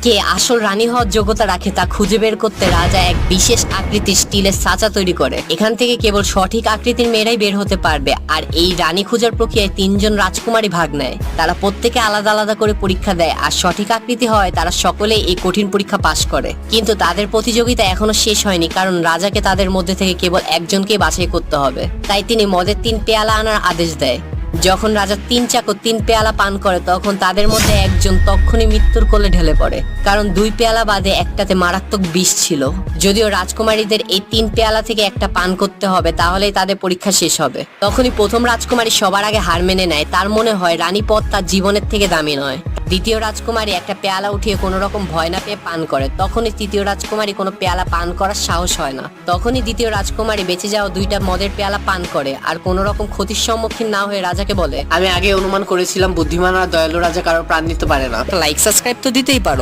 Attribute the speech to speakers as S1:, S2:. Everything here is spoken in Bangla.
S1: কে আসল রানী হওয়ার যোগ্যতা রাখে তা খুঁজে বের করতে রাজা এক বিশেষ আকৃতির স্টিলের ছাঁচা তৈরি করে। এখান থেকে কেবল সঠিক আকৃতির মেয়েরাই বের হতে পারবে। আর এই রানী খোঁজার প্রক্রিয়ায় 3জন রাজকুমারী ভাগ নেয়। তারা প্রত্যেকে আলাদা আলাদা করে পরীক্ষা দেয়, আর সঠিক আকৃতি হয় তারা সকলেই এই কঠিন পরীক্ষা পাশ করে। কিন্তু তাদের প্রতিযোগিতা এখনো শেষ হয়নি, কারণ রাজাকে তাদের মধ্যে থেকে কেবল একজনকে বাছাই করতে হবে। তাই তিনি মদের 3 পেয়ালা আনার আদেশ দেয়। যখন রাজা 3 চাকর 3 পেয়ালা পান করে, তখন তাদের মধ্যে একজন তক্ষুনি মৃত্যুর কোলে ঢলে পড়ে, কারণ 2 পেয়ালা বাদে একটাতে মারাত্মক বিষ ছিল। যদিও রাজকুমারীদের এই 3 পেয়ালা থেকে একটা পান করতে হবে, তাহলেই তাদের পরীক্ষা শেষ হবে। তখনই প্রথম রাজকুমারী সবার আগে হার মেনে নেয়। তার মনে হয় রানী পদ তার জীবনের থেকে দামি নয়। দ্বিতীয় রাজকুমারী একটা পেয়ালা উঠিয়ে কোনো রকম ভয় না পেয়ে পান করে। তখনই তৃতীয় রাজকুমারী কোনো পেয়ালা পান করার সাহস হয় না। তখনই দ্বিতীয় রাজকুমারী বেঁচে যাওয়া 2টা মদের পেয়ালা পান করে, আর কোনো রকম ক্ষতির সম্মুখীন না হয়ে রাজাকে বলে,
S2: আমি আগে অনুমান করেছিলাম বুদ্ধিমান আর দয়ালু রাজা কারো প্রাণ নিতে পারে না।
S1: লাইক সাবস্ক্রাইব তো দিতেই পারো।